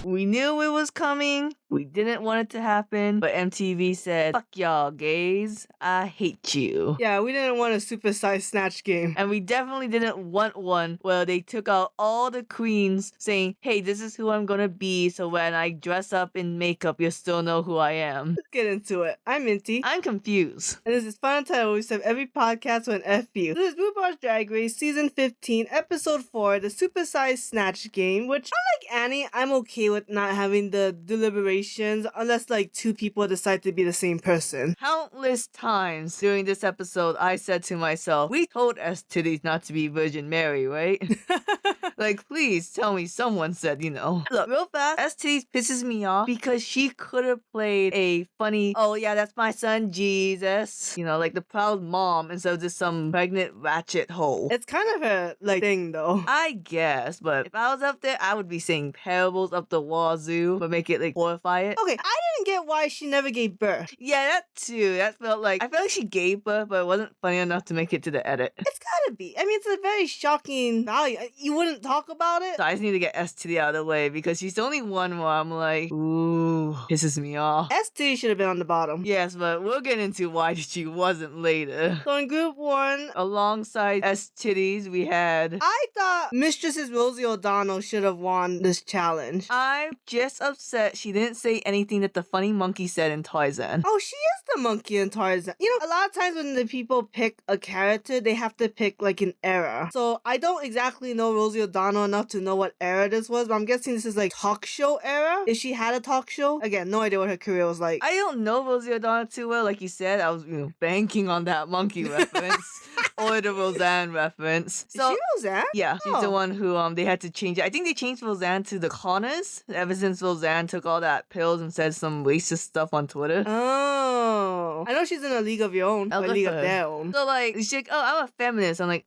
We knew it was coming. We didn't want it to happen, but MTV said, "Fuck y'all gays, I hate you." Yeah, we didn't want a supersized snatch game. And we definitely didn't want one where they took out all the queens saying, "Hey, this is who I'm gonna be, so when I dress up in makeup, you'll still know who I am." Let's get into it. I'm Minty. I'm confused. And this is FunUntitled. We have every podcast with an FU. This is RuPaul's Drag Race Season 15, Episode 4, the Supersized Snatch Game, which, unlike Annie, I'm okay with not having the deliberations unless, like, two people decide to be the same person. Countless times during this episode, I said to myself, we told S-Titties not to be Virgin Mary, right? Like, please tell me someone said, you know. Look, real fast, S-Titties pisses me off because she could have played a funny, "Oh yeah, that's my son Jesus," you know, like the proud mom instead of just some pregnant ratchet hoe. It's kind of a, like, thing, though. I guess, but if I was up there, I would be saying parables up the wazoo, but make it, like, horrify it. Okay, I didn't get why she never gave birth. Yeah, that too. That felt like, I felt like she gave birth, but it wasn't funny enough to make it to the edit. It's gotta be. I mean, it's a very shocking value. You wouldn't talk about it? So I just need to get S-Titty out of the way because she's the only one where I'm like, ooh, pisses me off. S2 should have been on the bottom. Yes, but we'll get into why she wasn't later. So in Group 1, alongside S-Titties, we had... I thought Mistress's Rosie O'Donnell should have won this challenge. I'm just upset she didn't say anything that the funny monkey said in Tarzan. Oh, she is the monkey in Tarzan. You know, a lot of times when the people pick a character, they have to pick like an era. So I don't exactly know Rosie O'Donnell enough to know what era this was, but I'm guessing this is like talk show era. If she had a talk show, again, no idea what her career was like. I don't know Rosie O'Donnell too well. Like you said, I was, banking on that monkey reference. Or the Roseanne reference. So, is she Roseanne? Yeah, she's the one who they had to change it. I think they changed Roseanne to the Connors ever since Roseanne took all that pills and said some racist stuff on Twitter. Oh. I know she's in A League of Your Own. Or A League of Their Own. So like, she's like, "Oh, I'm a feminist." I'm like,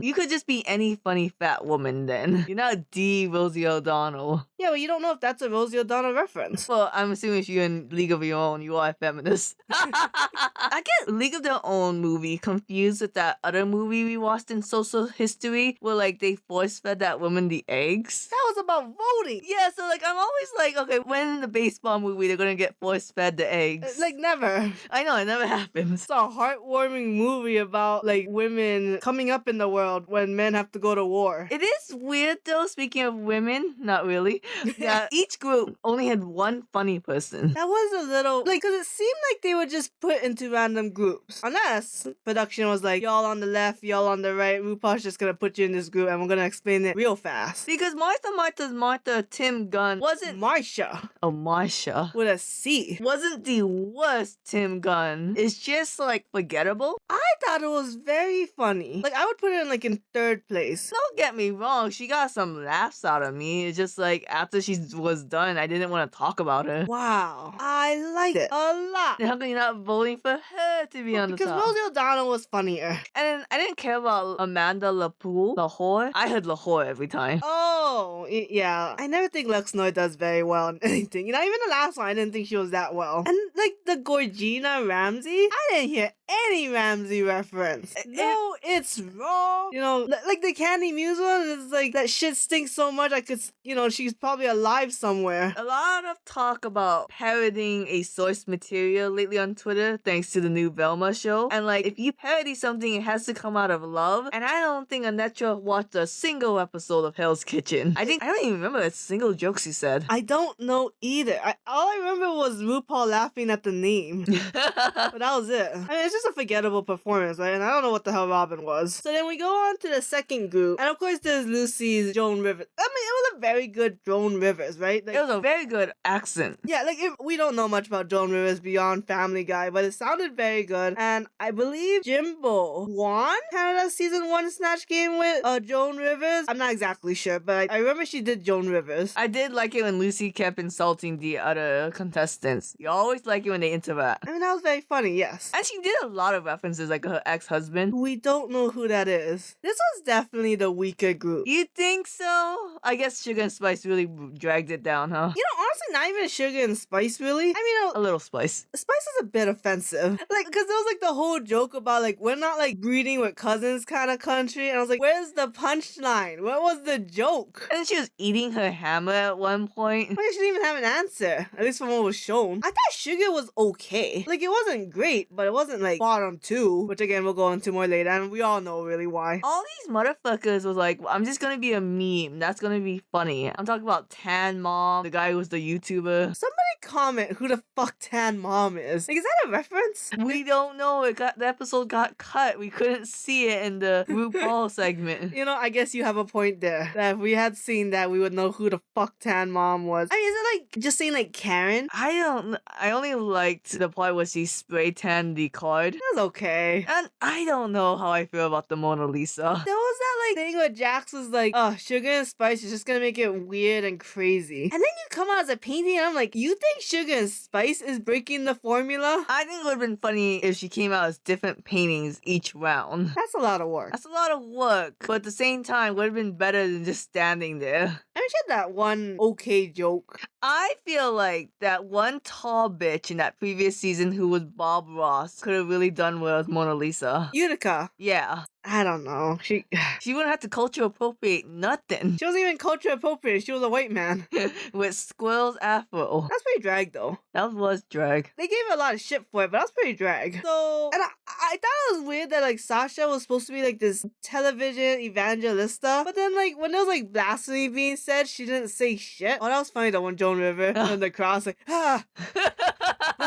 you could just be any funny fat woman then. You're not the Rosie O'Donnell. Yeah, but you don't know if that's a Rosie O'Donnell reference. Well, I'm assuming if you're in League of Your Own, you are a feminist. I get League of Their Own movie confused with that other movie we watched in social history where like they force fed that woman the eggs. That was about voting. Yeah, so like I'm always like, okay, when in the baseball movie they're gonna get force fed the eggs? Like never. I know, it never happens. It's a heartwarming movie about like women coming up in the world when men have to go to war. It is weird though, speaking of women, not really. Yeah, each group only had one funny person. That was a little like, cause it seemed like they were just put into random groups. Unless production was like, y'all on the left, y'all on the right, RuPaul's just gonna put you in this group and we're gonna explain it real fast. Because Martha Tim Gunn wasn't Marsha. Oh, Marsha. With a C. Wasn't the worst Tim Gunn. It's just like forgettable. I thought it was very funny. Like I would put it in like in third place. Don't get me wrong, she got some laughs out of me. It's just like after she was done, I didn't want to talk about her. Wow. I liked it a lot. How come you're not voting for her to be on the top? Because Rosie O'Donnell was funnier. And I didn't care about Amanda Lahore. I heard Lahore every time. Oh, yeah. I never think Luxnoy does very well in anything. You know, even the last one, I didn't think she was that well. And like the Gorgina Ramsey, I didn't hear any Ramsey reference. No, it's wrong. You know, like the Candy Muse one, it's like that shit stinks so much I could, you know, she's probably alive somewhere. A lot of talk about parodying a source material lately on Twitter thanks to the new Velma show. And like, if you parody something, it has to come out of love. And I don't think Anetra watched a single episode of Hell's Kitchen. I don't even remember a single joke she said. I don't know either. All I remember was RuPaul laughing at the name. But that was it. I mean, it's just a forgettable performance, right? And I don't know what the hell Robin was. So then we go on to the second group. And of course there's Lucy's Joan Rivers. I mean, it was a very good Joan Rivers, right? Like, it was a very good accent. Yeah, like we don't know much about Joan Rivers beyond Family Guy, but it sounded very good. And I believe Jimbo won Canada's season 1 Snatch Game with Joan Rivers. I'm not exactly sure, but I remember she did Joan Rivers. I did like it when Lucy kept insulting the other contestants. You always like it when they interact. I mean, that was very funny, yes. And she did a lot of references, like her ex-husband. We don't know who that is. This was definitely the weaker group. You think so? I guess Sugar and Spice really dragged it down, huh? You know, honestly, not even Sugar and Spice, really. I A mean, little Spice. Spice is a bit offensive. Like, because there was like the whole joke about like, we're not like breeding with cousins kind of country. And I was like, where's the punchline? What was the joke? And then she was eating her hammer at one point. Well, she didn't even have an answer, at least from what was shown. I thought Sugar was okay. Like, it wasn't great, but it wasn't like bottom 2, which again, we'll go into more later, and we all know really why. All these motherfuckers was like, I'm just gonna be a meme. That's gonna be funny. I'm talking about Tan Mom, the guy who was the YouTuber. Somebody comment who the fuck Tan Mom is. Like, is that a reference? We don't know. The episode got cut. We couldn't see it in the RuPaul segment. You know, I guess you have a point there. That if we had seen that, we would know who the fuck Tan Mom was. I mean, is it like just saying like Karen? I only liked the part where she spray tanned the card. That's okay. And I don't know how I feel about the Mona Lisa. There was that like thing where Jax was like, oh, Sugar and Spice is just gonna make it weird and crazy. And then you come out as a painting and I'm like, you think Sugar and Spice is breaking the formula? I think it would have been funny if she came out as different paintings each round. That's a lot of work. That's a lot of work, but at the same time, would have been better than just standing there. I mean, she had that one okay joke. I feel like that one tall bitch in that previous season who was Bob Ross could have really done well as Mona Lisa. Utica. Yeah. I don't know. She wouldn't have to culture appropriate nothing. wasn't even culture appropriate. She was a white man. With Squirrel's afro. That's pretty drag though. That was drag. They gave her a lot of shit for it, but that's pretty drag. So, and I thought it was weird that like Sasha was supposed to be like this television evangelista, but then like when there was like blasphemy being said, she didn't say shit. Oh, that was funny though when Joan River and the cross like, my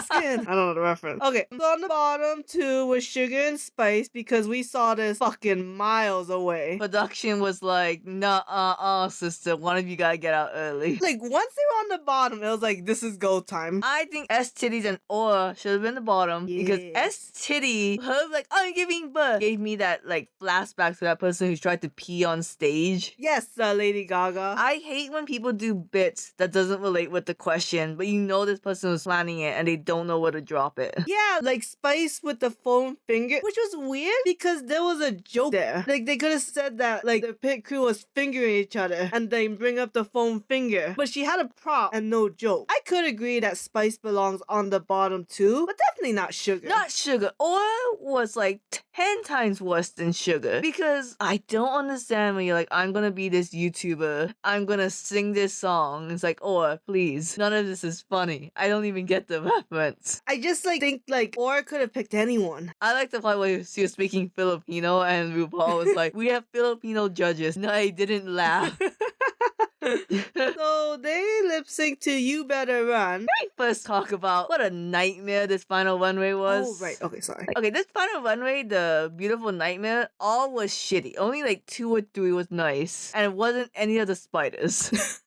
skin. I don't know the reference. Okay, so on the bottom 2 was Sugar and Spice because we saw this fucking miles away. Production was like, nah, sister, one of you gotta get out early. Like once they were on the bottom, it was like, this is go time. I think S Titties and Aura should have been the bottom because S Titty, her like, I'm giving birth, gave me that like flashback to that person who tried to pee on stage. Yes, Lady Gaga. I hate when people do bits that doesn't relate with the question, but you know this person was planning it and they don't know where to drop it. Yeah, like Spice with the foam finger, which was weird because there was a joke there. Like they could have said that like the pit crew was fingering each other and then bring up the foam finger, but she had a prop and no joke. I could agree that Spice belongs on the bottom 2, but definitely not Sugar. Not Sugar. Or was like 10 times worse than Sugar because I don't understand when you're like, I'm gonna be this YouTuber, I'm gonna sing this song. It's like, Or, please, none of this is funny. I don't even get the reference. I just like think like Or could have picked anyone. I like the part where she was speaking Filipino and RuPaul was like, we have Filipino judges. No, I didn't laugh. So they lip sync to You Better Run. Can we first talk about what a nightmare this final runway was? Oh, right. Okay, sorry. Okay, this final runway, the beautiful nightmare, all was shitty. Only like 2 or 3 was nice. And it wasn't any of the spiders.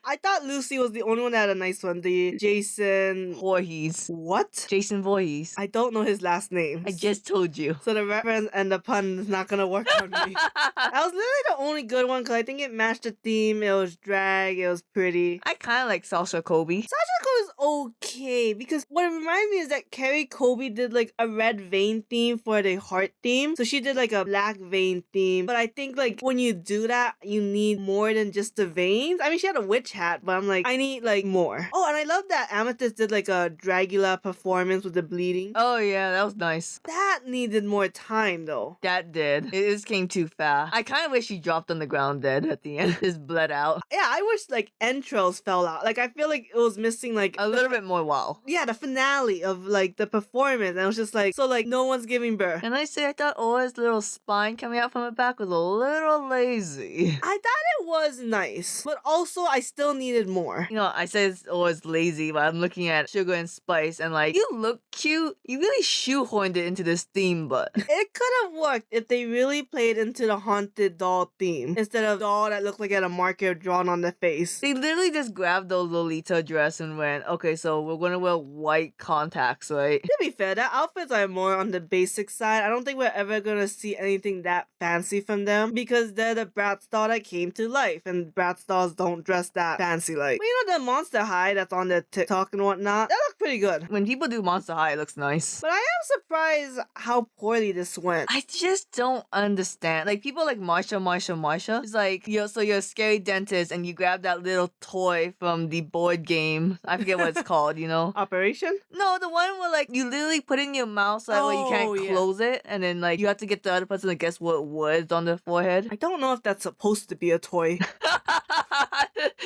I thought Lucy was the only one that had a nice one. The Jason Voorhees. What? Jason Voorhees. I don't know his last name. I just told you. So the reference and the pun is not gonna work on me. That was literally the only good one because I think it matched the theme. It was drag. It was pretty. I kind of like Sasha Kobe. Sasha Kobe is okay because what it reminds me is that Carrie Kobe did like a red vein theme for the heart theme. So she did like a black vein theme. But I think like when you do that, you need more than just the veins. I mean, she had a witch hat, but I'm like, I need like more. Oh, and I love that Amethyst did like a Dragula performance with the bleeding. Oh yeah, that was nice. That needed more time though. That did. It just came too fast. I kind of wish she dropped on the ground dead at the end. Just bled out. Yeah, I wish like entrails fell out. Like I feel like it was missing like a little bit more wow. Yeah, the finale of like the performance. And I was just like, so like no one's giving birth. And I say I thought Aura's little spine coming out from her back was a little lazy. I thought it was nice, but also I still needed more. You know, I said it's always lazy, but I'm looking at Sugar and Spice and like, you look cute. You really shoehorned it into this theme, but it could have worked if they really played into the haunted doll theme instead of doll that looked like it had a marker drawn on the face. They literally just grabbed the Lolita dress and went, okay, so we're gonna wear white contacts, right? To be fair, the outfits are more on the basic side. I don't think we're ever gonna see anything that fancy from them because they're the Bratz doll that came to life, and Bratz dolls don't dress that that fancy like. But you know the Monster High that's on the TikTok and whatnot? That looked pretty good. When people do Monster High, it looks nice. But I am surprised how poorly this went. I just don't understand. Like, people like Marsha. It's like, so you're a scary dentist and you grab that little toy from the board game. I forget what it's called, you know? Operation? No, the one where like you literally put it in your mouth so that way you can't close it, and then like you have to get the other person to guess what was on their forehead. I don't know if that's supposed to be a toy.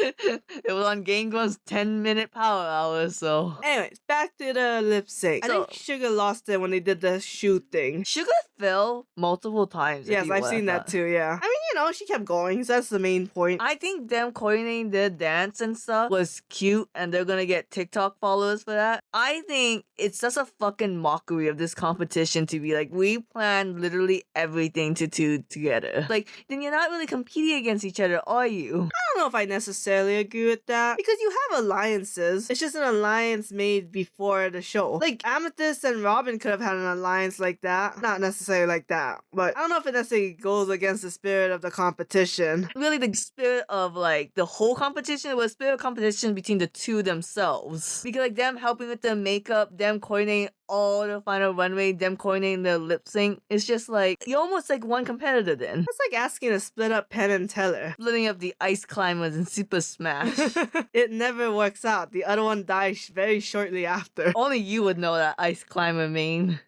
It was on Game Grumps 10-minute power hour, so. Anyways, back to the lip sync. I think Sugar lost it when they did the shoe thing. Sugar fell multiple times. Yes, I've seen that too, yeah. I mean, you know, she kept going, so that's the main point. I think them coordinating their dance and stuff was cute, and they're gonna get TikTok followers for that. I think it's just a fucking mockery of this competition to be like, we planned literally everything to do together. Like, then you're not really competing against each other, are you? I don't know if I necessarily agree with that, because you have alliances. It's just an alliance made before the show. Like, Amethyst and Robin could have had an alliance like that. Not necessarily like that, but I don't know if it necessarily goes against the spirit of the competition. Really, the spirit of like the whole competition was spirit of competition between the two themselves. Because like them helping with the makeup, them coordinating all the final runway, them coordinating the lip sync. It's just like, you're almost like one competitor then. It's like asking to split up Penn and Teller. Splitting up the Ice Climbers in Super Smash. It never works out. The other one dies very shortly after. Only you would know that Ice Climber meme.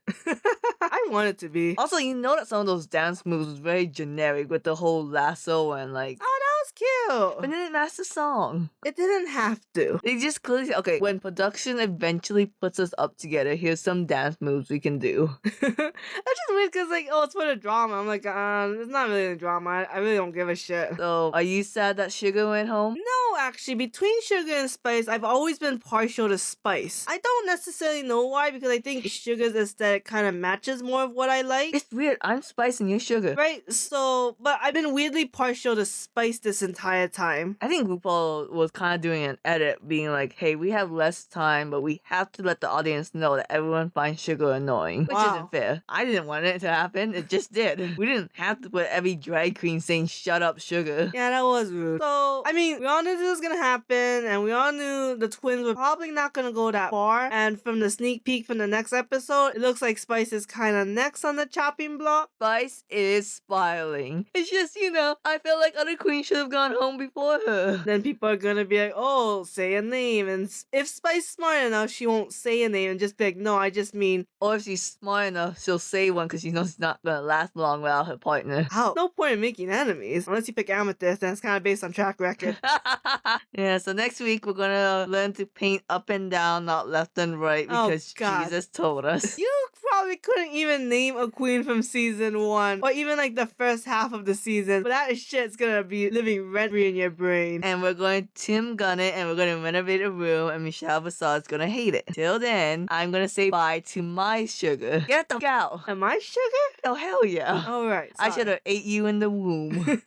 I want it to be. Also, you know that some of those dance moves was very generic with the whole lasso and like... Oh, that was cute. But then it matched the song. It didn't have to. They just clearly said, okay, when production eventually puts us up together, here's some dance moves we can do. That's just weird because like, oh, it's for the drama. I'm like, it's not really the drama. I really don't give a shit. So, are you sad that Sugar went home? No, actually, between Sugar and Spice, I've always been partial to Spice. I don't necessarily know why, because I think Sugar's aesthetic kind of matches more of what I like. It's weird. I'm Spice and you're Sugar. Right? So, but I've been weirdly partial to Spice this entire time. I think RuPaul was kind of doing an edit, being like, hey, we have less time, but we have to let the audience know that everyone finds Sugar annoying. Which isn't fair. I didn't want it to happen. It just did. We didn't have to put every drag queen saying, shut up, Sugar. Yeah, that was rude. So, I mean, we all knew this was gonna happen, and we all knew the twins were probably not gonna go that far. And from the sneak peek from the next episode, it looks like Spice is kind of next on the chopping block. Spice is spiraling. It's just, you know, I feel like other queens should have gone home before her. Then people are gonna be like, oh, say a name. And if Spice is smart enough, she won't say a name and just be like, no, I just mean... Or if she's smart enough, she'll say one because she knows she's not gonna last long without her partner. How? No point in making enemies. Unless you pick Amethyst, and it's kind of based on track record. Yeah, so next week we're gonna learn to paint up and down, not left and right, because Jesus told us. You probably couldn't even name a queen from season 1, or even like the first half of the season, but that shit's gonna be living rent-free in your brain. And we're going to Tim Gunn it, and we're gonna renovate a room, and Michelle Visage gonna hate it. Till then, I'm gonna say bye to my Sugar. Get the fuck out. Am I Sugar? Oh, hell yeah. Alright. I should have ate you in the womb.